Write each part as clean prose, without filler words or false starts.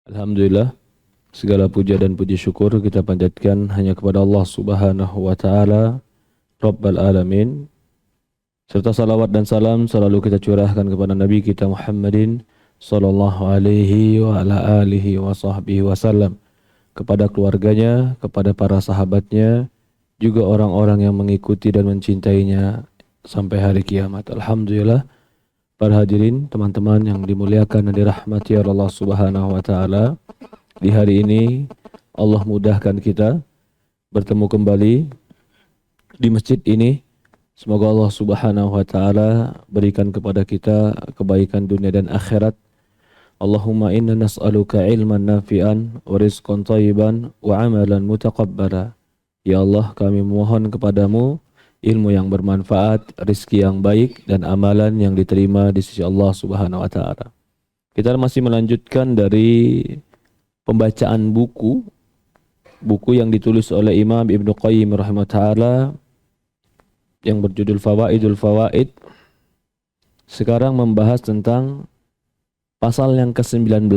Alhamdulillah, segala puja dan puji syukur kita panjatkan hanya kepada Allah Subhanahu wa taala, Rabbal alamin. Serta salawat dan salam selalu kita curahkan kepada Nabi kita Muhammadin sallallahu alaihi wa ala alihi wa sahbihi wasallam, kepada keluarganya, kepada para sahabatnya, juga orang-orang yang mengikuti dan mencintainya sampai hari kiamat. Alhamdulillah, para hadirin, teman-teman yang dimuliakan dan dirahmati oleh Allah Subhanahu wa taala. Di hari ini Allah mudahkan kita bertemu kembali di masjid ini. Semoga Allah Subhanahu wa taala berikan kepada kita kebaikan dunia dan akhirat. Allahumma inna nas'aluka ilman nafi'an wa rizqan thayyiban wa amalan mutaqabbala. Ya Allah, kami mohon kepadamu ilmu yang bermanfaat, rizki yang baik, dan amalan yang diterima di sisi Allah Subhanahu wa taala. Kita masih melanjutkan dari pembacaan buku yang ditulis oleh Imam Ibnu Qayyim rahimahullah yang berjudul Fawaidul Fawaid. Sekarang membahas tentang pasal yang ke-19,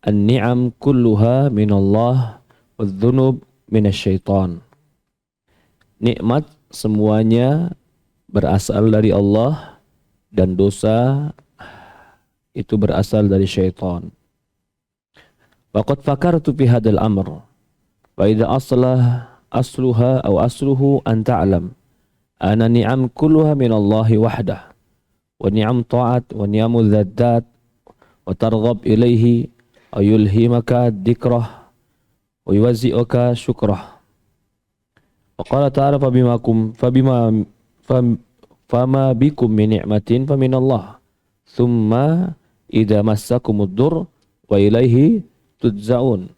An-ni'am kulluha minallah wadh-dhunub minasyaitan. Nikmat semuanya berasal dari Allah dan dosa itu berasal dari syaitan. Waqad fakartu fi hadzal amr wa idza asluha aw asluhu an ta'lam ana ni'am kulluha min Allah wahdah wa ni'am ta'at wa ni'amu dzat wa targhab ilaihi aw yulhimaka dzikrah wa yuwazzi'uka syukrah. Wa qala ta'ala fama bikum min ni'matin fa min Allah thumma idza massakumud dur wa ilaihi tudza'un.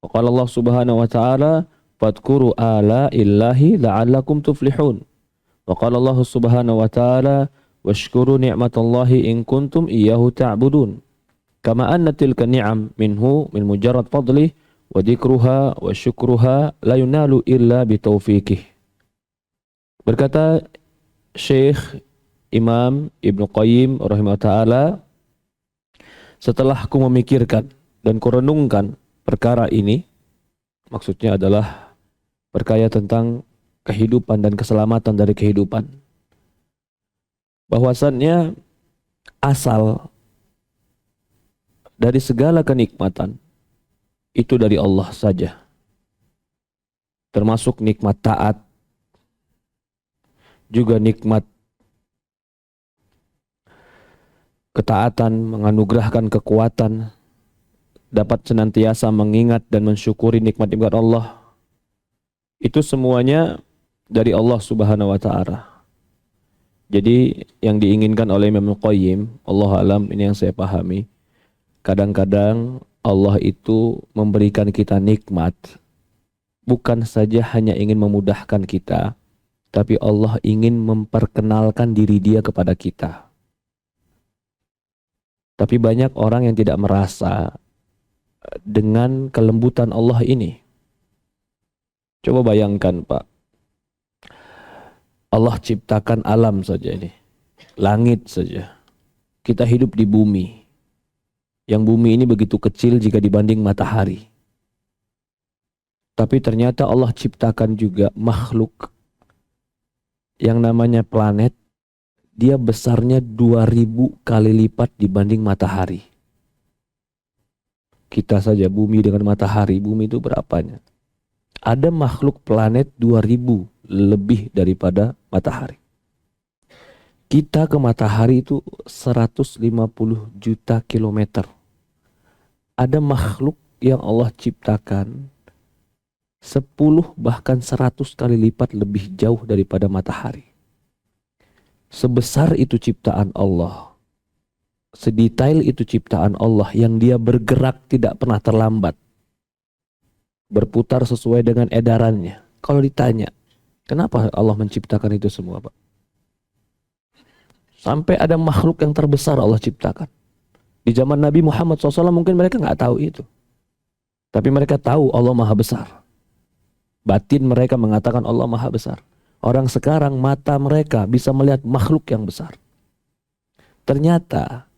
Wa qala Allah Subhanahu wa ta'ala fadhkuru ala illahi la'allakum tuflihun. Wa qala Allah Subhanahu wa ta'ala washkuru ni'matallahi in kuntum iyyahu ta'budun. Kama anna tilka ni'am minhu min mujarrad fadlih wa dzikruha wa syukruha la yunalu illa bitaufiqih. Berkata Syekh Imam Ibnu Qayyim rahimahullah ta'ala, setelah aku memikirkan dan kurenungkan perkara ini, maksudnya adalah perkara tentang kehidupan dan keselamatan dari kehidupan, bahwasannya asal dari segala kenikmatan itu dari Allah saja, termasuk nikmat taat, juga nikmat ketaatan menganugerahkan kekuatan, dapat senantiasa mengingat dan mensyukuri nikmat-nikmat Allah. Itu semuanya dari Allah Subhanahu wa taala. Jadi yang diinginkan oleh Imam Qayyim, Allah alam, ini yang saya pahami, kadang-kadang Allah itu memberikan kita nikmat bukan saja hanya ingin memudahkan kita, tapi Allah ingin memperkenalkan diri Dia kepada kita. Tapi banyak orang yang tidak merasa dengan kelembutan Allah ini. Coba bayangkan Pak, Allah ciptakan alam saja ini, langit saja. Kita hidup di bumi, yang bumi ini begitu kecil jika dibanding matahari. Tapi ternyata Allah ciptakan juga makhluk yang namanya planet. Dia besarnya 2000 kali lipat dibanding matahari. Kita saja bumi dengan matahari, bumi itu berapanya? Ada makhluk planet 2000 lebih daripada matahari. Kita ke matahari itu 150 juta kilometer. Ada makhluk yang Allah ciptakan 10 bahkan 100 kali lipat lebih jauh daripada matahari. Sebesar itu ciptaan Allah, sedetail itu ciptaan Allah, yang Dia bergerak tidak pernah terlambat, berputar sesuai dengan edarannya. Kalau ditanya, kenapa Allah menciptakan itu semua, Pak? Sampai ada makhluk yang terbesar Allah ciptakan. Di zaman Nabi Muhammad SAW mungkin mereka nggak tahu itu, tapi mereka tahu Allah Maha Besar. Batin mereka mengatakan Allah Maha Besar. Orang sekarang mata mereka bisa melihat makhluk yang besar. Ternyata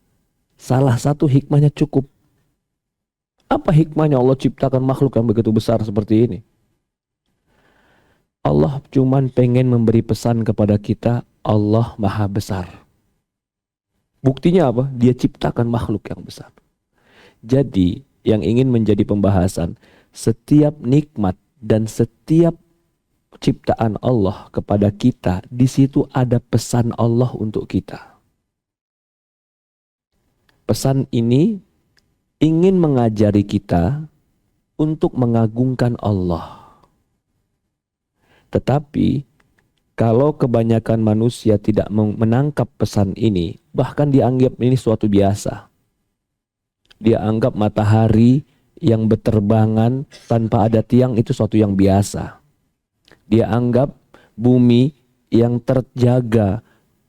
salah satu hikmahnya cukup Apa hikmahnya Allah ciptakan makhluk yang begitu besar seperti ini? Allah cuman pengen memberi pesan kepada kita, Allah maha besar. Buktinya apa? Dia ciptakan makhluk yang besar. Jadi yang ingin menjadi pembahasan, setiap nikmat dan setiap ciptaan Allah kepada kita, di situ ada pesan Allah untuk kita. Pesan ini ingin mengajari kita untuk mengagungkan Allah. Tetapi kalau kebanyakan manusia tidak menangkap pesan ini, bahkan dianggap ini suatu biasa. Dia anggap matahari yang berterbangan tanpa ada tiang itu suatu yang biasa. Dia anggap bumi yang terjaga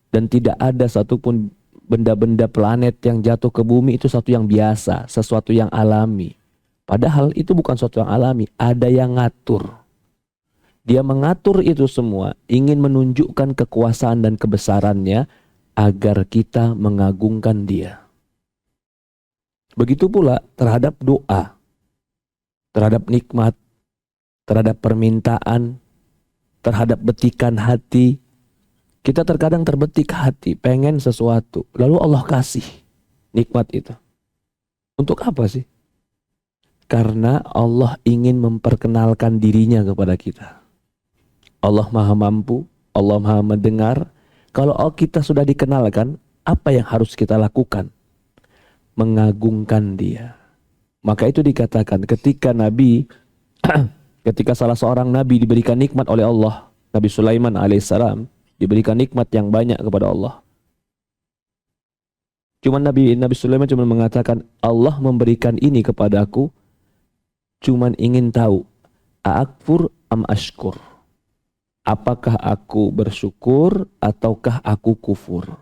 dan tidak ada satupun benda-benda planet yang jatuh ke bumi itu sesuatu yang biasa, sesuatu yang alami. Padahal itu bukan sesuatu yang alami, ada yang ngatur. Dia mengatur itu semua, ingin menunjukkan kekuasaan dan kebesarannya agar kita mengagungkan Dia. Begitu pula terhadap doa, terhadap nikmat, terhadap permintaan, terhadap betikan hati. Kita terkadang terbetik hati, pengen sesuatu, lalu Allah kasih nikmat itu. Untuk apa sih? Karena Allah ingin memperkenalkan dirinya kepada kita. Allah maha mampu, Allah maha mendengar. Kalau kita sudah dikenalkan, apa yang harus kita lakukan? Mengagungkan Dia. Maka itu dikatakan ketika Nabi, ketika salah seorang Nabi diberikan nikmat oleh Allah, Nabi Sulaiman alaihissalam, diberikan nikmat yang banyak kepada Allah. Cuman Nabi Sulaiman cuma mengatakan, Allah memberikan ini kepadaku, cuman ingin tahu, a'akfur am ashkur. Apakah aku bersyukur ataukah aku kufur?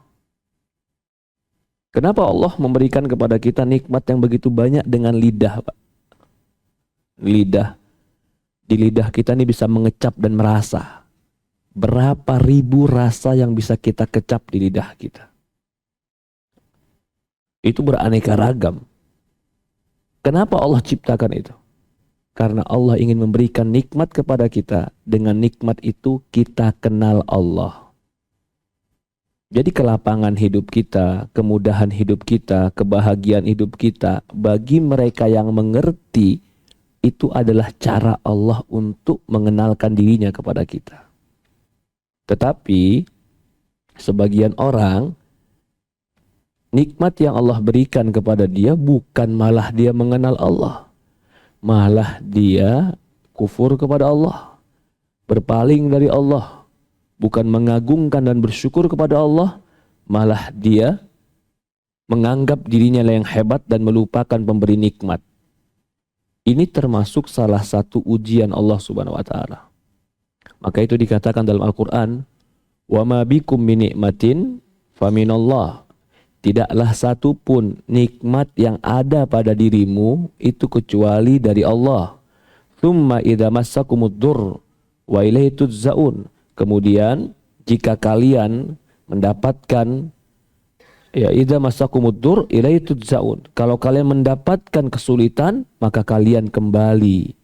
Kenapa Allah memberikan kepada kita nikmat yang begitu banyak dengan lidah, Pak? Lidah. Di lidah kita ini bisa mengecap dan merasa. Berapa ribu rasa yang bisa kita kecap di lidah kita. Itu beraneka ragam. Kenapa Allah ciptakan itu? Karena Allah ingin memberikan nikmat kepada kita. Dengan nikmat itu kita kenal Allah. Jadi kelapangan hidup kita, kemudahan hidup kita, kebahagiaan hidup kita, bagi mereka yang mengerti, itu adalah cara Allah untuk mengenalkan dirinya kepada kita. Tetapi sebagian orang, nikmat yang Allah berikan kepada dia bukan malah dia mengenal Allah, malah dia kufur kepada Allah, berpaling dari Allah, bukan mengagungkan dan bersyukur kepada Allah, malah dia menganggap dirinya yang hebat dan melupakan pemberi nikmat. Ini termasuk salah satu ujian Allah Subhanahu wa taala. Maka itu dikatakan dalam Al-Quran, wa ma bikum min nikmatin faminallah. Tidaklah satu pun nikmat yang ada pada dirimu itu kecuali dari Allah. Tsumma idza massakumud dur wa ilaihi tudza'un. Kemudian jika kalian mendapatkan idza massakumud dur ilaihi tudza'un. Kalau kalian mendapatkan kesulitan, maka kalian kembali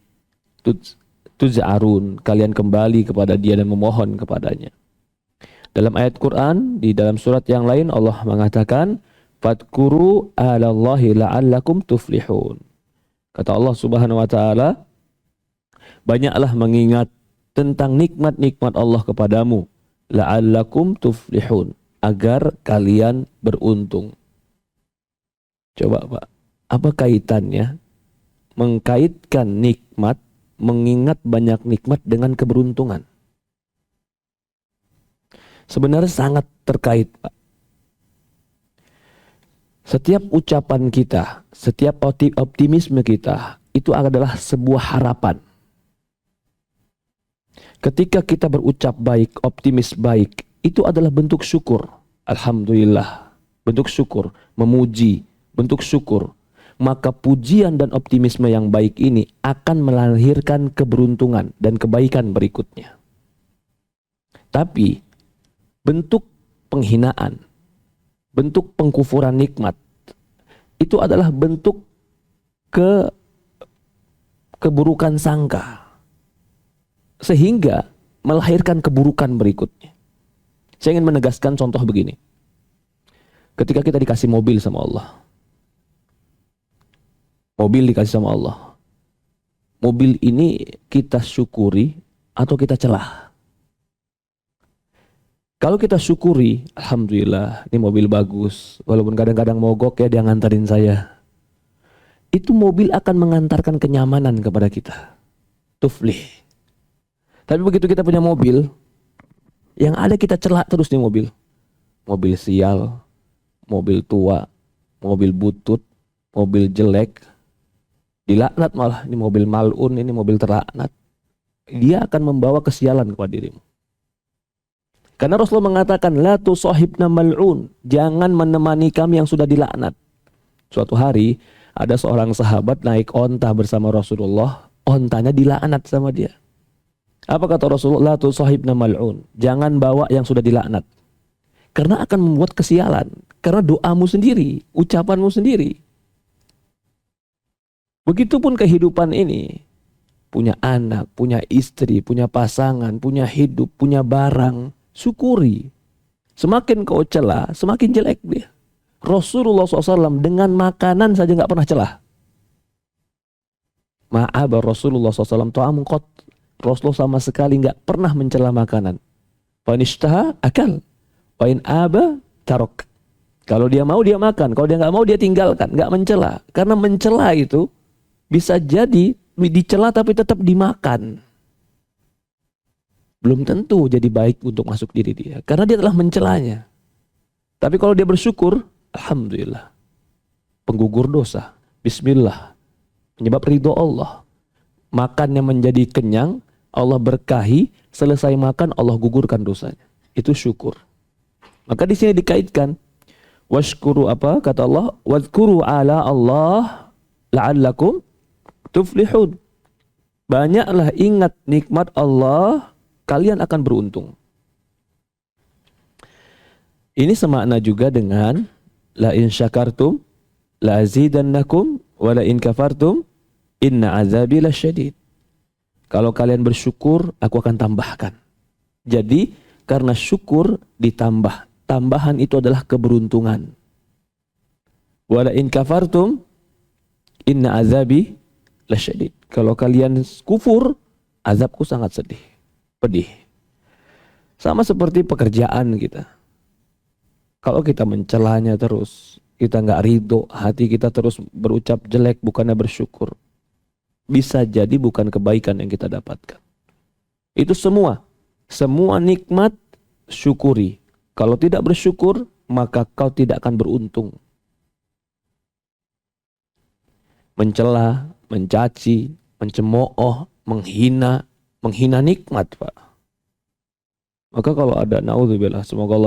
tuz'arun, kalian kembali kepada Dia dan memohon kepadanya. Dalam ayat Quran, di dalam surat yang lain Allah mengatakan, fadkuru alallahi la'allakum tuflihun. Kata Allah Subhanahu wa taala, banyaklah mengingat tentang nikmat-nikmat Allah kepadamu, la'allakum tuflihun, agar kalian beruntung. Coba Pak, apa kaitannya mengkaitkan nikmat, mengingat banyak nikmat dengan keberuntungan? Sebenarnya sangat terkait, Pak. Setiap ucapan kita, setiap optimisme kita, itu adalah sebuah harapan. Ketika kita berucap baik, optimis baik, itu adalah bentuk syukur. Alhamdulillah, bentuk syukur, memuji, bentuk syukur. Maka pujian dan optimisme yang baik ini akan melahirkan keberuntungan dan kebaikan berikutnya. Tapi bentuk penghinaan, bentuk pengkufuran nikmat, itu adalah bentuk keburukan sangka, sehingga melahirkan keburukan berikutnya. Saya ingin menegaskan contoh begini. Ketika kita dikasih mobil sama Allah, mobil dikasih sama Allah, mobil ini kita syukuri atau kita celah? Kalau kita syukuri, alhamdulillah, ini mobil bagus. Walaupun kadang-kadang mogok ya, dia nganterin saya. Itu mobil akan mengantarkan kenyamanan kepada kita. Tuflih. Tapi begitu kita punya mobil, yang ada kita celah terus nih mobil. Mobil sial, mobil tua, mobil butut, mobil jelek. Dilaknat malah, ini mobil mal'un, ini mobil terlaknat. Dia akan membawa kesialan kepada dirimu. Karena Rasulullah mengatakan, la tusahibna mal'un, jangan menemani kami yang sudah dilaknat. Suatu hari, ada seorang sahabat naik onta bersama Rasulullah, ontanya dilaknat sama dia. Apa kata Rasulullah? La tusahibna mal'un, jangan bawa yang sudah dilaknat. Karena akan membuat kesialan. Karena doamu sendiri, ucapanmu sendiri. Begitupun kehidupan ini. Punya anak, punya istri, punya pasangan, punya hidup, punya barang. Syukuri. Semakin kau celah, semakin jelek dia. Rasulullah SAW dengan makanan saja nggak pernah celah. Ma'aba Rasulullah SAW ta'amun qat. Rasulullah sama sekali nggak pernah mencela makanan. Fanishtaha akal. Wain aba tarok. Kalau dia mau dia makan, kalau dia nggak mau dia tinggalkan, nggak mencela. Karena mencela itu bisa jadi dicela tapi tetap dimakan. Belum tentu jadi baik untuk masuk diri dia. Karena dia telah mencelanya. Tapi kalau dia bersyukur, alhamdulillah. Penggugur dosa. Bismillah. Penyebab ridho Allah. Makannya menjadi kenyang, Allah berkahi, selesai makan Allah gugurkan dosanya. Itu syukur. Maka di sini dikaitkan. Washkuru apa? Kata Allah. Wadhkuru ala Allah la'allakum tuflihun. Banyaklah ingat nikmat Allah, kalian akan beruntung. Ini semakna juga dengan la in syakartum la azidannakum wa la in kafartum inna azabi lasyadid. Kalau kalian bersyukur, aku akan tambahkan. Jadi karena syukur ditambah. Tambahan itu adalah keberuntungan. Wa la in kafartum inna azabi lasyadid. Kalau kalian kufur, azabku sangat pedih. Sama seperti pekerjaan kita. Kalau kita mencelanya terus, kita nggak ridho, hati kita terus berucap jelek, bukannya bersyukur, bisa jadi bukan kebaikan yang kita dapatkan. Itu semua nikmat syukuri. Kalau tidak bersyukur, maka kau tidak akan beruntung. Mencela, mencaci, mencemooh, menghina nikmat, Pak. Maka kalau ada naudzubillah, semoga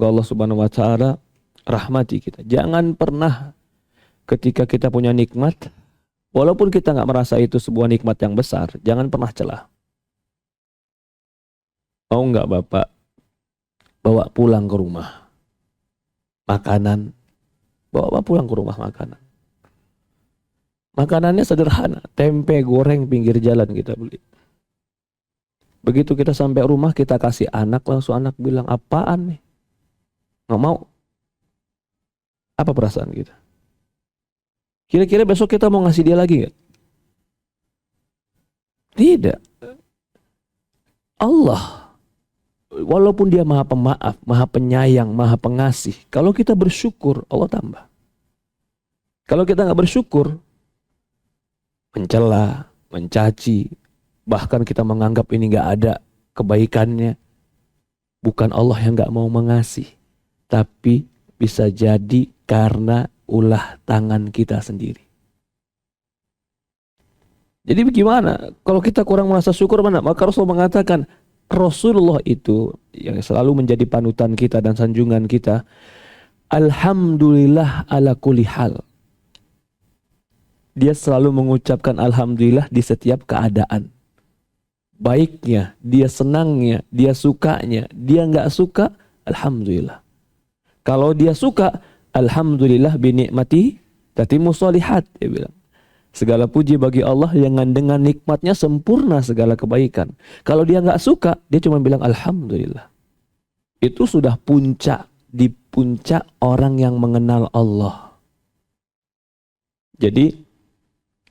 Allah Subhanahu wa taala rahmati kita. Jangan pernah ketika kita punya nikmat, walaupun kita nggak merasa itu sebuah nikmat yang besar, jangan pernah celah. Mau nggak Bapak bawa pulang ke rumah makanan, bawa pulang ke rumah makanan. Makanannya sederhana, tempe goreng pinggir jalan kita beli. Begitu kita sampai rumah, kita kasih anak, langsung anak bilang, apaan nih? Nggak mau. Apa perasaan kita? Kira-kira besok kita mau ngasih dia lagi nggak? Tidak. Allah, walaupun dia maha pemaaf, maha penyayang, maha pengasih, kalau kita bersyukur, Allah tambah. Kalau kita nggak bersyukur, mencela, mencaci, bahkan kita menganggap ini nggak ada kebaikannya, bukan Allah yang nggak mau mengasih, tapi bisa jadi karena ulah tangan kita sendiri. Jadi bagaimana kalau kita kurang merasa syukur mana? Maka Rasul mengatakan, Rasulullah itu yang selalu menjadi panutan kita dan sanjungan kita, alhamdulillah ala kulli hal. Dia selalu mengucapkan alhamdulillah di setiap keadaan. Baiknya, dia senangnya, dia sukanya, dia nggak suka, alhamdulillah. Kalau dia suka, alhamdulillah bi ni'mati tatimmu sholihat, dia bilang. Segala puji bagi Allah yang dengan nikmatnya sempurna segala kebaikan. Kalau dia nggak suka, dia cuma bilang alhamdulillah. Itu sudah puncak, di puncak orang yang mengenal Allah. Jadi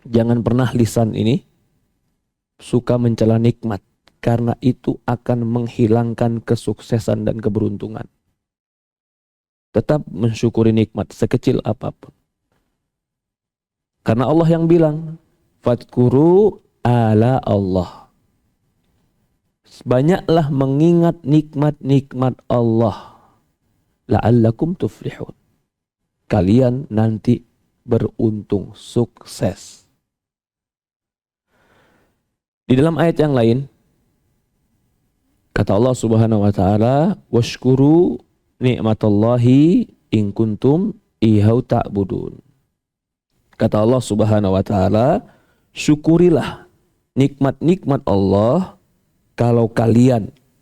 jangan pernah lisan ini suka mencela nikmat, karena itu akan menghilangkan kesuksesan dan keberuntungan. Tetap mensyukuri nikmat sekecil apapun. Karena Allah yang bilang, fadkuru ala Allah. Banyaklah mengingat nikmat-nikmat Allah. La'allakum tuflihun. Kalian nanti beruntung, sukses. Di dalam ayat yang lain, kata Allah Subhanahu wa taala, washkuru ni'matallahi in kuntum iyyahu ta'budun. Kata Allah Subhanahu wa taala, syukurilah nikmat-nikmat Allah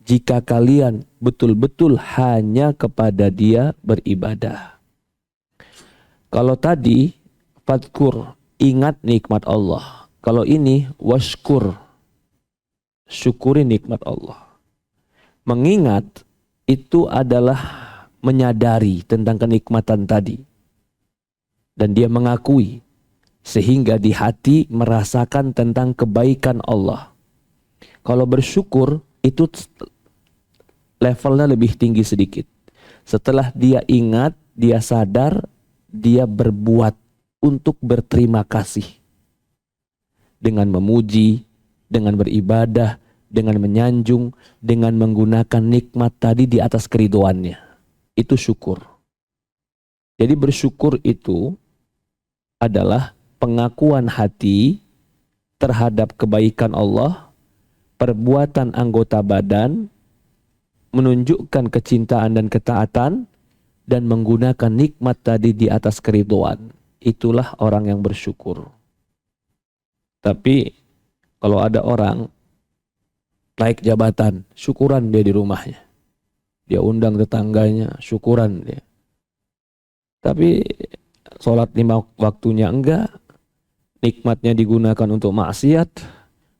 jika kalian betul-betul hanya kepada Dia beribadah. Kalau tadi fadkur, ingat nikmat Allah. Kalau ini washkur, syukuri nikmat Allah. Mengingat itu adalah menyadari tentang kenikmatan tadi. Dan dia mengakui, sehingga di hati merasakan tentang kebaikan Allah. Kalau bersyukur itu levelnya lebih tinggi sedikit. Setelah dia ingat, dia sadar, dia berbuat untuk berterima kasih. Dengan memuji, dengan beribadah, dengan menyanjung, dengan menggunakan nikmat tadi di atas keridoannya. Itu syukur. Jadi bersyukur itu adalah pengakuan hati terhadap kebaikan Allah, perbuatan anggota badan, menunjukkan kecintaan dan ketaatan, dan menggunakan nikmat tadi di atas keriduan. Itulah orang yang bersyukur. Tapi kalau ada orang naik jabatan, syukuran dia di rumahnya. Dia undang tetangganya, syukuran dia. Tapi sholat 5 waktunya enggak, nikmatnya digunakan untuk maksiat,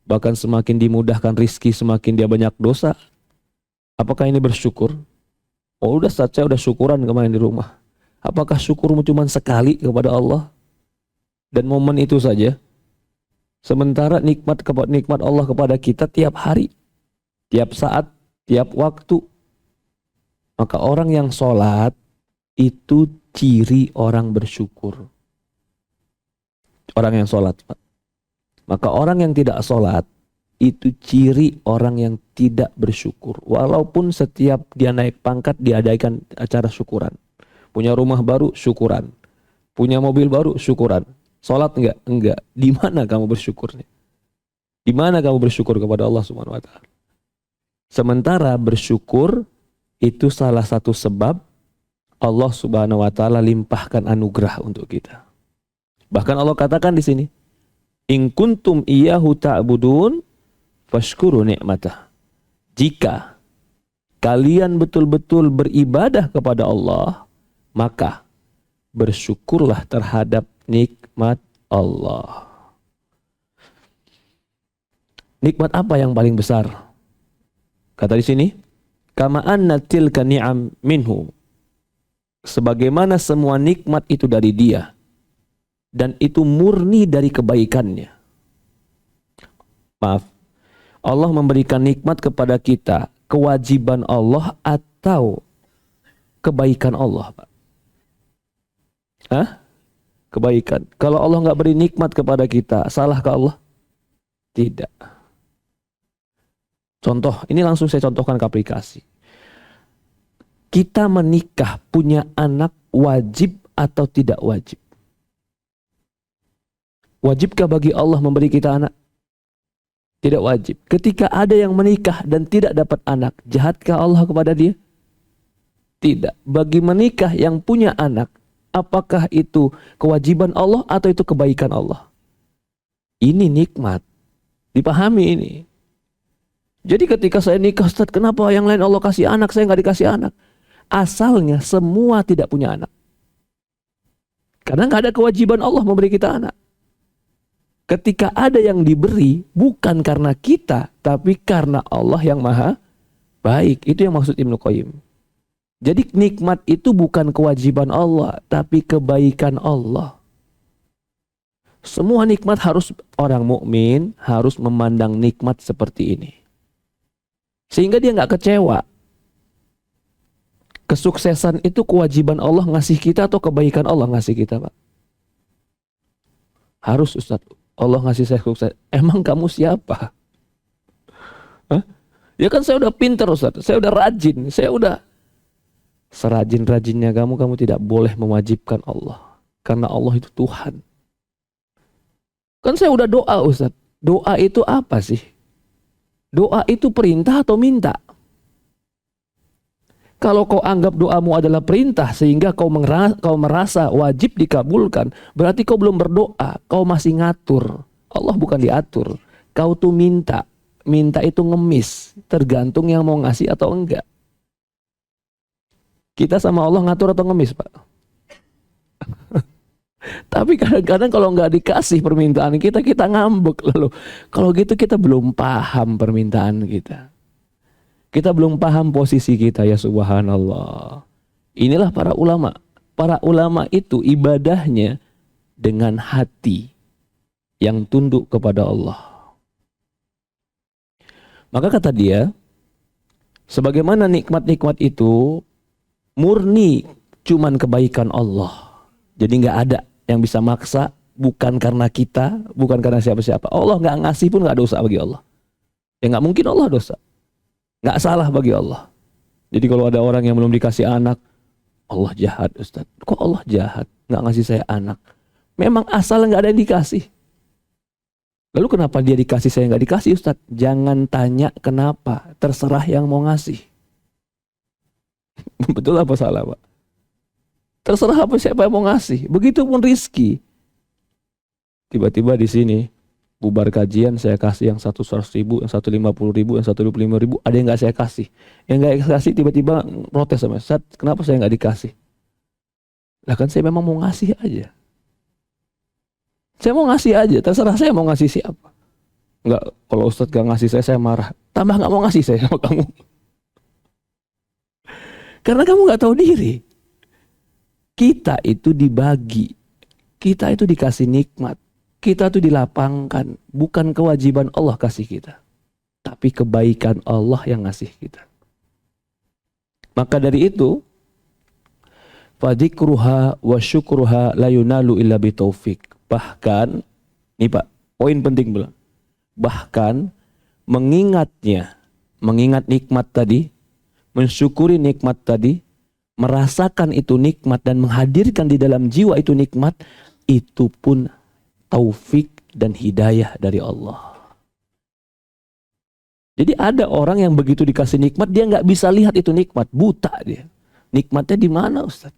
bahkan semakin dimudahkan rizki, semakin dia banyak dosa. Apakah ini bersyukur? Oh udah saja udah syukuran kemarin di rumah. Apakah syukurmu cuma sekali kepada Allah? Dan momen itu saja. Sementara nikmat Allah kepada kita tiap hari, tiap saat, tiap waktu. Maka orang yang sholat itu ciri orang bersyukur. Orang yang sholat, Pak. Maka orang yang tidak sholat itu ciri orang yang tidak bersyukur. Walaupun setiap dia naik pangkat diadakan acara syukuran. Punya rumah baru, syukuran. Punya mobil baru, syukuran. Sholat enggak? Enggak. Di mana kamu bersyukurnya? Di mana kamu bersyukur kepada Allah Subhanahu wa taala? Sementara bersyukur itu salah satu sebab Allah Subhanahu wa taala limpahkan anugerah untuk kita. Bahkan Allah katakan di sini, in kuntum iyyahu ta'budun fashkuru ni'matah. Jika kalian betul-betul beribadah kepada Allah, maka bersyukurlah terhadap nikmat Allah. Nikmat apa yang paling besar? Kata di sini, kama anna tilka ni'am minhu. Sebagaimana semua nikmat itu dari Dia, dan itu murni dari kebaikannya. Maaf, Allah memberikan nikmat kepada kita, kewajiban Allah atau kebaikan Allah, Pak? Hah? Kebaikan. Kalau Allah nggak beri nikmat kepada kita, salah ke Allah? Tidak. Contoh, ini langsung saya contohkan ke aplikasi. Kita menikah, punya anak, wajib atau tidak wajib? Wajibkah bagi Allah memberi kita anak? Tidak wajib. Ketika ada yang menikah dan tidak dapat anak, jahatkah Allah kepada dia? Tidak. Bagi menikah yang punya anak, apakah itu kewajiban Allah atau itu kebaikan Allah? Ini nikmat. Dipahami ini. Jadi ketika saya nikah, Ustaz, kenapa yang lain Allah kasih anak, saya nggak dikasih anak? Asalnya semua tidak punya anak. Karena nggak ada kewajiban Allah memberi kita anak. Ketika ada yang diberi, bukan karena kita, tapi karena Allah yang maha baik. Itu yang maksud Ibnu Qayyim. Jadi nikmat itu bukan kewajiban Allah, tapi kebaikan Allah. Semua nikmat harus, orang mukmin harus memandang nikmat seperti ini. Sehingga dia nggak kecewa. Kesuksesan itu kewajiban Allah ngasih kita atau kebaikan Allah ngasih kita, Pak? Harus, Ustaz. Allah ngasih saya sukses. Emang kamu siapa? Hah? Ya kan saya udah pinter, Ustaz. Saya udah rajin. Saya udah serajin-rajinnya kamu tidak boleh mewajibkan Allah. Karena Allah itu Tuhan. Kan saya udah doa, Ustaz. Doa itu apa sih? Doa itu perintah atau minta? Kalau kau anggap doamu adalah perintah sehingga kau merasa wajib dikabulkan, berarti kau belum berdoa, kau masih ngatur. Allah bukan diatur. Kau tuh minta. Minta itu ngemis, tergantung yang mau ngasih atau enggak. Kita sama Allah ngatur atau ngemis, Pak? Tapi kadang-kadang kalau nggak dikasih permintaan kita ngambek. Lalu kalau gitu kita belum paham permintaan kita. Kita belum paham posisi kita, ya subhanallah. Inilah para ulama. Para ulama itu ibadahnya dengan hati yang tunduk kepada Allah. Maka kata dia, sebagaimana nikmat-nikmat itu murni cuman kebaikan Allah. Jadi nggak ada yang bisa maksa, bukan karena kita, bukan karena siapa-siapa. Allah nggak ngasih pun nggak dosa bagi Allah. Ya nggak mungkin Allah dosa. Nggak salah bagi Allah. Jadi kalau ada orang yang belum dikasih anak, Allah jahat, Ustaz. Kok Allah jahat? Nggak ngasih saya anak. Memang asal nggak ada yang dikasih. Lalu kenapa dia dikasih, saya nggak dikasih, Ustaz? Jangan tanya kenapa. Terserah yang mau ngasih. Betul apa salah, Pak? Terserah apa siapa yang mau ngasih. Begitupun rizki. Tiba-tiba di sini bubar kajian saya kasih yang 100.000, yang 150.000, yang 125.000, ada yang nggak saya kasih. Yang nggak kasih tiba-tiba protes sama saya, kenapa saya nggak dikasih? Lah kan saya memang mau ngasih aja. Saya mau ngasih aja, terserah saya mau ngasih siapa. Nggak, kalau Ustadz gak ngasih saya marah. Tambah nggak mau ngasih saya sama kamu. Karena kamu nggak tahu diri. Kita itu dibagi, kita itu dikasih nikmat. Kita tuh dilapangkan, bukan kewajiban Allah kasih kita, tapi kebaikan Allah yang ngasih kita. Maka dari itu, fadzikruha wa syukruha la yunalu illa bitaufik. Bahkan, nih Pak, poin penting bilang. Bahkan mengingatnya, mengingat nikmat tadi, mensyukuri nikmat tadi, merasakan itu nikmat dan menghadirkan di dalam jiwa itu nikmat, itu pun taufik dan hidayah dari Allah. Jadi ada orang yang begitu dikasih nikmat, dia nggak bisa lihat itu nikmat, buta dia. Nikmatnya di mana, Ustaz?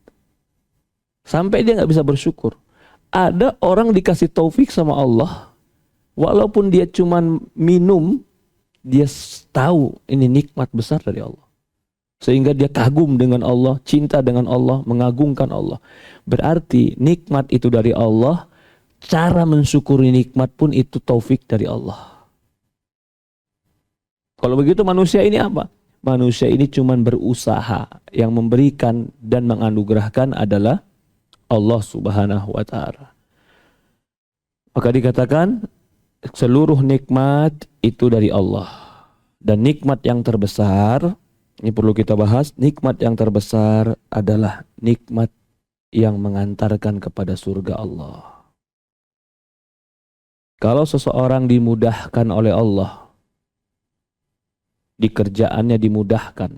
Sampai dia nggak bisa bersyukur. Ada orang dikasih taufik sama Allah, walaupun dia cuman minum, dia tahu ini nikmat besar dari Allah. Sehingga dia kagum dengan Allah, cinta dengan Allah, mengagungkan Allah. Berarti nikmat itu dari Allah. Cara mensyukuri nikmat pun itu taufik dari Allah. Kalau begitu manusia ini apa? Manusia ini cuma berusaha. Yang memberikan dan menganugerahkan adalah Allah subhanahu wa ta'ala. Maka dikatakan seluruh nikmat itu dari Allah. Dan nikmat yang terbesar, ini perlu kita bahas, nikmat yang terbesar adalah nikmat yang mengantarkan kepada surga Allah. Kalau seseorang dimudahkan oleh Allah, di kerjaannya dimudahkan,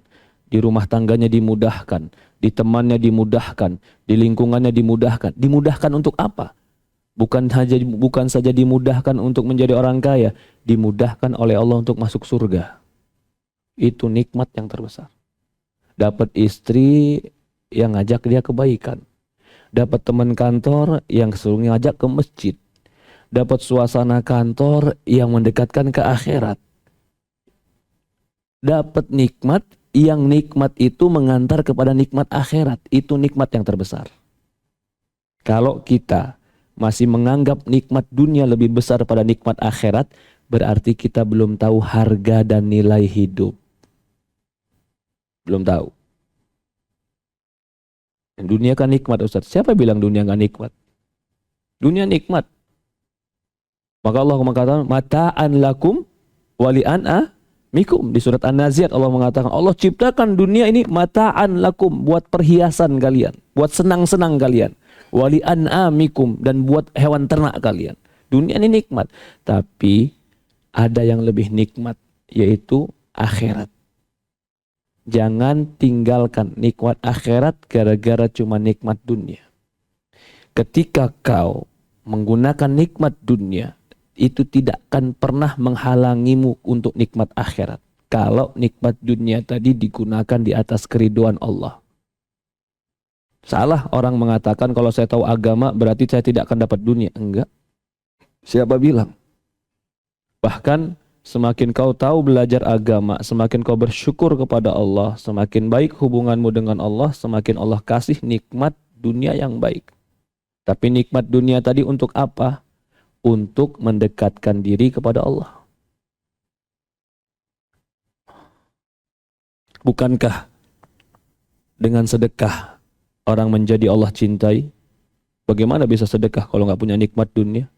di rumah tangganya dimudahkan, di temannya dimudahkan, di lingkungannya dimudahkan. Dimudahkan untuk apa? Bukan saja dimudahkan untuk menjadi orang kaya, dimudahkan oleh Allah untuk masuk surga. Itu nikmat yang terbesar. Dapat istri yang ngajak dia kebaikan. Dapat teman kantor yang suruh ngajak ke masjid. Dapat suasana kantor yang mendekatkan ke akhirat. Dapat nikmat yang nikmat itu mengantar kepada nikmat akhirat. Itu nikmat yang terbesar. Kalau kita masih menganggap nikmat dunia lebih besar pada nikmat akhirat, berarti kita belum tahu harga dan nilai hidup. Belum tahu. Dunia kan nikmat, Ustaz. Siapa bilang dunia nggak nikmat? Dunia nikmat. Maka Allah mengatakan, mata'an lakum wali an'a mikum. Di surat An-Nazi'at Allah mengatakan, Allah ciptakan dunia ini mata'an lakum, buat perhiasan kalian, buat senang-senang kalian. Wali an'a mikum, dan buat hewan ternak kalian. Dunia ini nikmat. Tapi ada yang lebih nikmat, yaitu akhirat. Jangan tinggalkan nikmat akhirat gara-gara cuma nikmat dunia. Ketika kau menggunakan nikmat dunia, itu tidak akan pernah menghalangimu untuk nikmat akhirat. Kalau nikmat dunia tadi digunakan di atas keriduan Allah. Salah orang mengatakan kalau saya tahu agama berarti saya tidak akan dapat dunia. Enggak. Siapa bilang? Bahkan semakin kau tahu belajar agama, semakin kau bersyukur kepada Allah, semakin baik hubunganmu dengan Allah, semakin Allah kasih nikmat dunia yang baik. Tapi nikmat dunia tadi untuk apa? Untuk mendekatkan diri kepada Allah. Bukankah dengan sedekah orang menjadi Allah cintai? Bagaimana bisa sedekah kalau nggak punya nikmat dunia?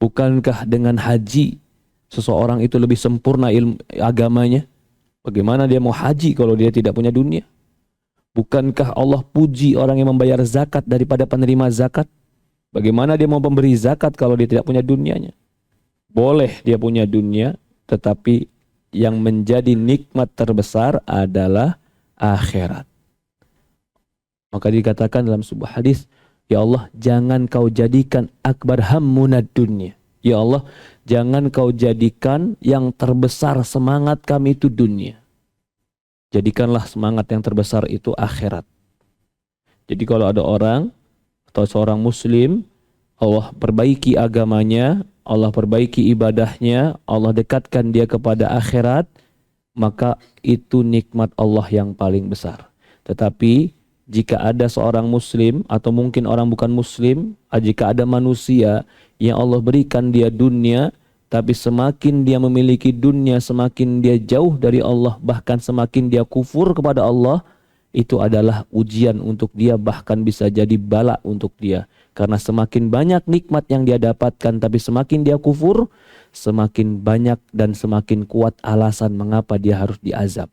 Bukankah dengan haji seseorang itu lebih sempurna ilmu agamanya? Bagaimana dia mau haji kalau dia tidak punya dunia? Bukankah Allah puji orang yang membayar zakat daripada penerima zakat? Bagaimana dia mau memberi zakat kalau dia tidak punya dunianya? Boleh dia punya dunia, tetapi yang menjadi nikmat terbesar adalah akhirat. Maka dikatakan dalam sebuah hadis, ya Allah, jangan kau jadikan akbar hammunad dunya. Ya Allah, jangan kau jadikan yang terbesar semangat kami itu dunia. Jadikanlah semangat yang terbesar itu akhirat. Jadi kalau ada orang atau seorang muslim, Allah perbaiki agamanya, Allah perbaiki ibadahnya, Allah dekatkan dia kepada akhirat, maka itu nikmat Allah yang paling besar. Tetapi jika ada seorang muslim atau mungkin orang bukan muslim, jika ada manusia yang Allah berikan dia dunia, tapi semakin dia memiliki dunia, semakin dia jauh dari Allah, bahkan semakin dia kufur kepada Allah, itu adalah ujian untuk dia, bahkan bisa jadi bala untuk dia. Karena semakin banyak nikmat yang dia dapatkan, tapi semakin dia kufur, semakin banyak dan semakin kuat alasan mengapa dia harus diazab.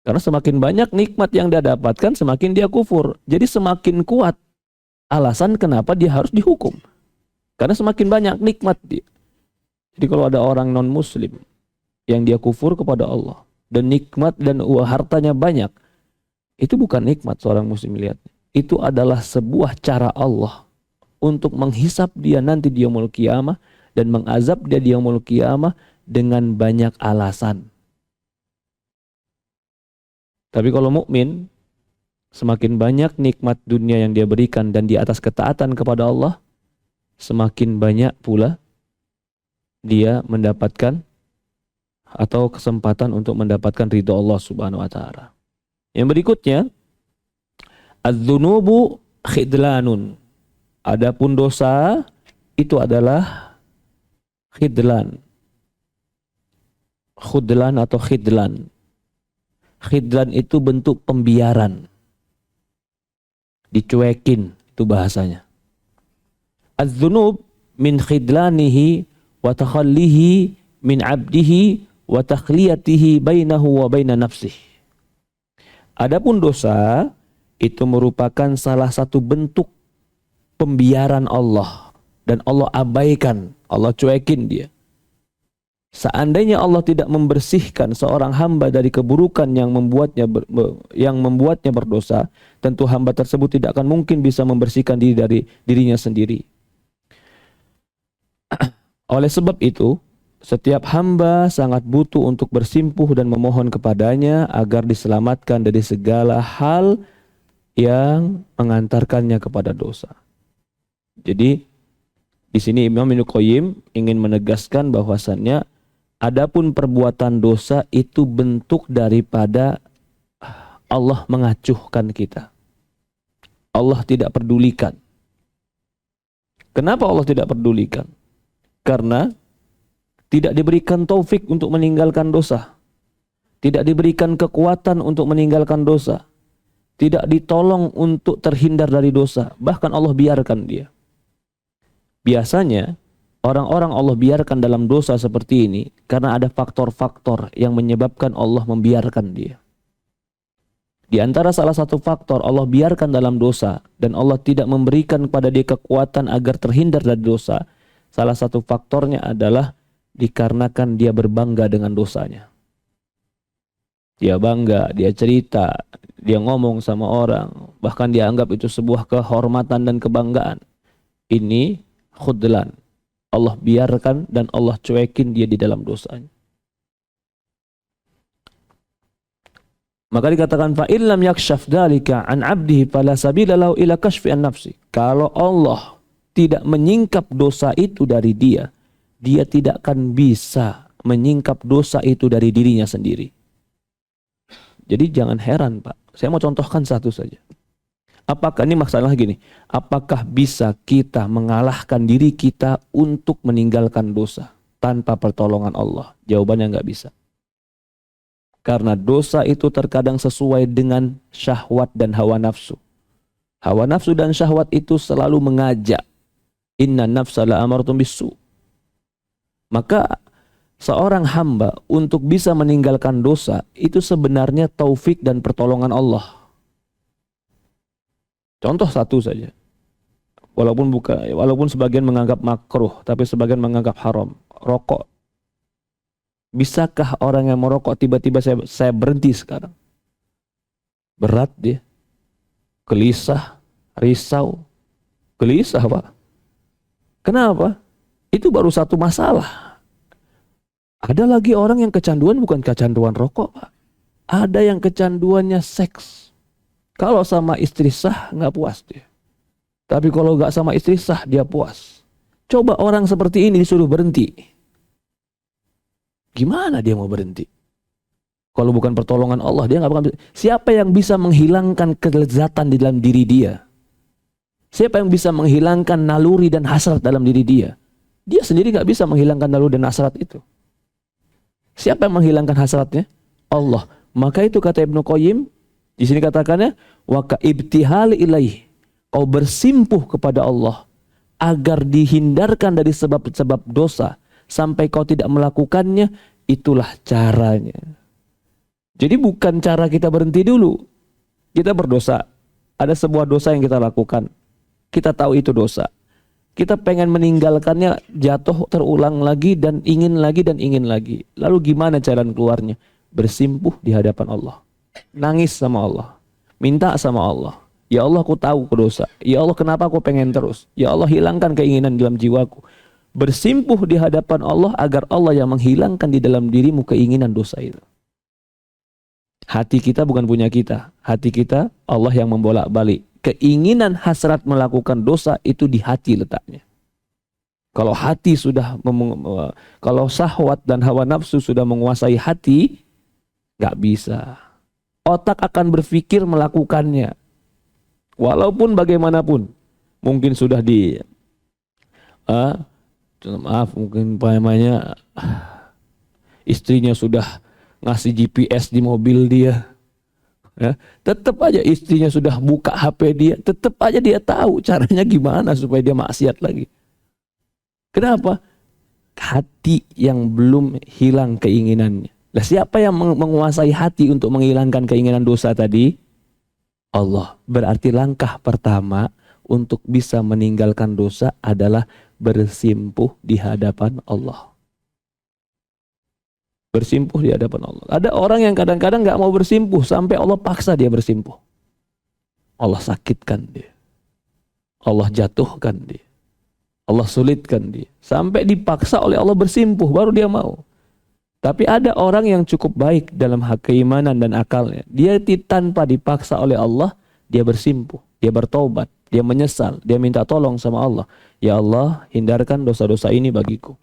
Karena semakin banyak nikmat yang dia dapatkan, semakin dia kufur. Jadi semakin kuat alasan kenapa dia harus dihukum. Karena semakin banyak nikmat dia. Jadi kalau ada orang non-muslim yang dia kufur kepada Allah, dan nikmat dan hartanya banyak, itu bukan nikmat seorang muslim lihat. Itu adalah sebuah cara Allah untuk menghisap dia nanti di yaumul qiyamah dan mengazab dia di yaumul qiyamah dengan banyak alasan. Tapi kalau mukmin, semakin banyak nikmat dunia yang dia berikan dan di atas ketaatan kepada Allah, semakin banyak pula dia mendapatkan atau kesempatan untuk mendapatkan ridha Allah Subhanahu wa taala. Yang berikutnya, adz-dzunubu khidlanun. Adapun dosa itu adalah khidlan. Khudlan atau khidlan. Khidlan itu bentuk pembiaran. Dicuekin, itu bahasanya. Az-dzunub min khidlanihi wa takhallihi min 'abdihi wa takhliyatihi bainahu wa baina nafsih. Adapun dosa itu merupakan salah satu bentuk pembiaran Allah dan Allah abaikan, Allah cuekin dia. Seandainya Allah tidak membersihkan seorang hamba dari keburukan yang membuatnya berdosa, tentu hamba tersebut tidak akan mungkin bisa membersihkan diri dari dirinya sendiri. Oleh sebab itu, setiap hamba sangat butuh untuk bersimpuh dan memohon kepadanya agar diselamatkan dari segala hal yang mengantarkannya kepada dosa. Jadi di sini Imam Ibnu Qayyim ingin menegaskan bahwasannya adapun perbuatan dosa itu bentuk daripada Allah mengacuhkan kita. Allah tidak pedulikan. Kenapa Allah tidak pedulikan? Karena tidak diberikan taufik untuk meninggalkan dosa. Tidak diberikan kekuatan untuk meninggalkan dosa. Tidak ditolong untuk terhindar dari dosa. Bahkan Allah biarkan dia. Biasanya orang-orang Allah biarkan dalam dosa seperti ini karena ada faktor-faktor yang menyebabkan Allah membiarkan dia. Di antara salah satu faktor Allah biarkan dalam dosa dan Allah tidak memberikan kepada dia kekuatan agar terhindar dari dosa. Salah satu faktornya adalah dikarenakan dia berbangga dengan dosanya. Dia bangga, dia cerita, dia ngomong sama orang, bahkan dia anggap itu sebuah kehormatan dan kebanggaan. Ini khudlan. Allah biarkan dan Allah cuekin dia di dalam dosanya. Maka dikatakan fa illam yakshaf dzalika an 'abdihi fala sabila lahu ila kashfi an nafsi. Kalau Allah tidak menyingkap dosa itu dari dia, dia tidak akan bisa menyingkap dosa itu dari dirinya sendiri. Jadi jangan heran, Pak. Saya mau contohkan satu saja. Apakah ini masalah gini? Apakah bisa kita mengalahkan diri kita untuk meninggalkan dosa tanpa pertolongan Allah? Jawabannya nggak bisa. Karena dosa itu terkadang sesuai dengan syahwat dan hawa nafsu. Hawa nafsu dan syahwat itu selalu mengajak. Inna nafsa la'amaratun bisu. Maka seorang hamba untuk bisa meninggalkan dosa itu sebenarnya taufik dan pertolongan Allah. Contoh satu saja. Walaupun sebagian menganggap makruh, tapi sebagian menganggap haram. Rokok. Bisakah orang yang merokok tiba-tiba saya berhenti sekarang? Berat dia. Gelisah, risau. Gelisah, Pak. Kenapa? Itu baru satu masalah. Ada lagi orang yang kecanduan bukan kecanduan rokok, Pak. Ada yang kecanduannya seks. Kalau sama istri sah nggak puas dia. Tapi kalau nggak sama istri sah dia puas. Coba orang seperti ini disuruh berhenti. Gimana dia mau berhenti? Kalau bukan pertolongan Allah dia nggak bakal. Siapa yang bisa menghilangkan kelezatan di dalam diri dia? Siapa yang bisa menghilangkan naluri dan hasrat dalam diri dia? Dia sendiri nggak bisa menghilangkan naluri dan hasrat itu. Siapa yang menghilangkan hasratnya? Allah. Maka itu kata Ibnu Qayyim, di sini katakannya, wa ka ibtihal ilaih. Kau bersimpuh kepada Allah agar dihindarkan dari sebab-sebab dosa sampai kau tidak melakukannya, itulah caranya. Jadi bukan cara kita berhenti dulu. Kita berdosa. Ada sebuah dosa yang kita lakukan. Kita tahu itu dosa. Kita pengen meninggalkannya, jatuh terulang lagi dan ingin lagi dan ingin lagi. Lalu gimana cara keluarnya? Bersimpuh di hadapan Allah. Nangis sama Allah. Minta sama Allah. Ya Allah, aku tahu aku dosa. Ya Allah, kenapa aku pengen terus? Ya Allah, hilangkan keinginan dalam jiwaku. Bersimpuh di hadapan Allah agar Allah yang menghilangkan di dalam dirimu keinginan dosa itu. Hati kita bukan punya kita. Hati kita Allah yang membolak-balik. Keinginan hasrat melakukan dosa itu di hati letaknya. Kalau hati sudah kalau syahwat dan hawa nafsu sudah menguasai hati, nggak bisa. Otak akan berpikir melakukannya. Walaupun bagaimanapun, mungkin sudah mungkin namanya istrinya sudah ngasih GPS di mobil dia. Ya, tetap aja istrinya sudah buka HP dia, tetap aja dia tahu caranya gimana supaya dia maksiat lagi. Kenapa? Hati yang belum hilang keinginannya. Lah siapa yang menguasai hati untuk menghilangkan keinginan dosa tadi? Allah. Berarti langkah pertama untuk bisa meninggalkan dosa adalah bersimpuh di hadapan Allah. Bersimpuh di hadapan Allah. Ada orang yang kadang-kadang gak mau bersimpuh sampai Allah paksa dia bersimpuh. Allah sakitkan dia. Allah jatuhkan dia. Allah sulitkan dia. Sampai dipaksa oleh Allah bersimpuh baru dia mau. Tapi ada orang yang cukup baik dalam hak keimanan dan akalnya. Dia tanpa dipaksa oleh Allah, dia bersimpuh, dia bertobat, dia menyesal, dia minta tolong sama Allah. Ya Allah, hindarkan dosa-dosa ini bagiku.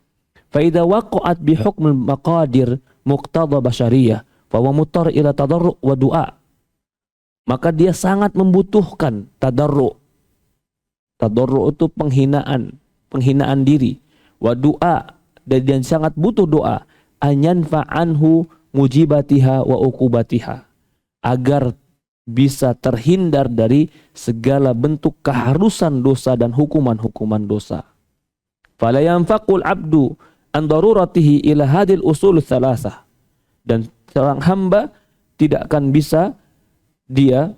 Fa'idha waqa'at bihukmul maqadir muqtada basyariyah fa huwa muttar ila tadarru' wa du'a. Maka dia sangat membutuhkan tadarru'. Tadarru itu penghinaan diri. Wa doa, dan sangat butuh doa. Anyan fa'anhu mujibatiha wa uqubatiha, agar bisa terhindar dari segala bentuk keharusan dosa dan hukuman-hukuman dosa. Fala yanfaqul abdu an daruratihi ila hadil usul thalathah. Dan seorang hamba tidak akan bisa dia,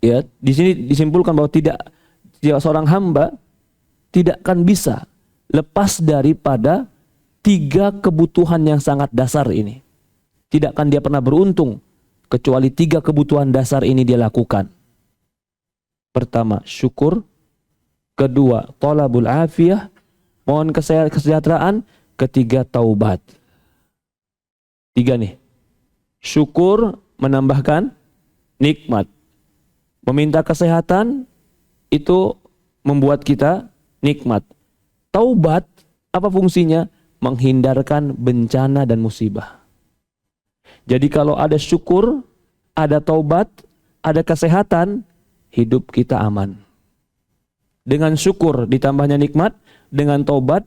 ya, di sini disimpulkan bahwa seorang hamba tidak akan bisa lepas daripada 3 kebutuhan yang sangat dasar ini. Tidak akan dia pernah beruntung kecuali 3 kebutuhan dasar ini dia lakukan. Pertama, syukur. Kedua, thalabul afiyah, mohon kesejahteraan. Ketiga, taubat. 3 nih. Syukur menambahkan nikmat. Meminta kesehatan itu membuat kita nikmat. Taubat, apa fungsinya? Menghindarkan bencana dan musibah. Jadi kalau ada syukur, ada taubat, ada kesehatan, hidup kita aman. Dengan syukur ditambahnya nikmat, dengan taubat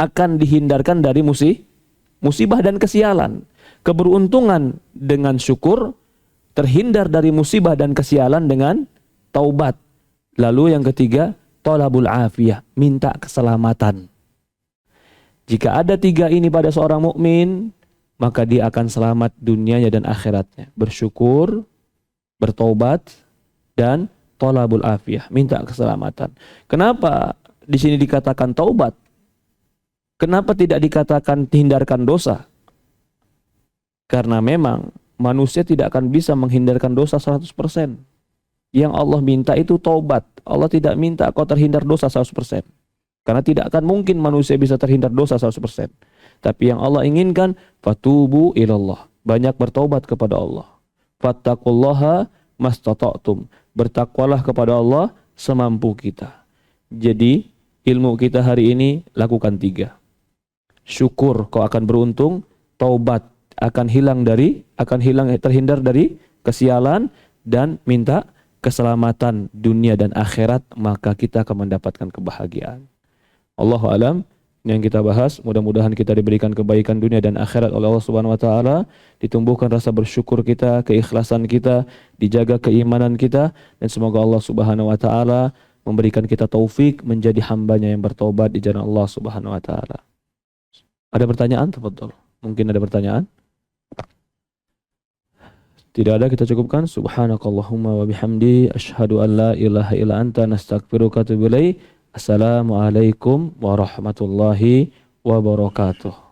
akan dihindarkan dari musibah dan kesialan. Keberuntungan dengan syukur, terhindar dari musibah dan kesialan dengan taubat. Lalu yang ketiga, thalabul afiyah, minta keselamatan. Jika ada 3 ini pada seorang mukmin, maka dia akan selamat dunianya dan akhiratnya. Bersyukur, bertaubat, dan thalabul afiyah, minta keselamatan. Kenapa di sini dikatakan taubat? Kenapa tidak dikatakan hindarkan dosa? Karena memang manusia tidak akan bisa menghindarkan dosa 100%. Yang Allah minta itu taubat. Allah tidak minta kau terhindar dosa 100%. Karena tidak akan mungkin manusia bisa terhindar dosa 100%. Tapi yang Allah inginkan, fatubu ilallah, banyak bertaubat kepada Allah. Fattaqullaha mastata'tum, bertakwalah kepada Allah semampu kita. Jadi ilmu kita hari ini lakukan 3. Syukur, kau akan beruntung. Taubat, terhindar dari kesialan, dan minta keselamatan dunia dan akhirat, maka kita akan mendapatkan kebahagiaan. Allahu alam, yang kita bahas, mudah-mudahan kita diberikan kebaikan dunia dan akhirat oleh Allah Subhanahu wa taala, ditumbuhkan rasa bersyukur kita, keikhlasan kita, dijaga keimanan kita, dan semoga Allah Subhanahu wa taala memberikan kita taufik menjadi hambanya yang bertobat di jalan Allah Subhanahu wa taala. Ada pertanyaan? Tafadhol. Mungkin ada pertanyaan? Tidak ada, kita cukupkan. Subhanakallahumma wa bihamdi, asyhadu an la ilaha illa anta, nastaghfiruka wa atubu ilaik. Assalamualaikum warahmatullahi wabarakatuh.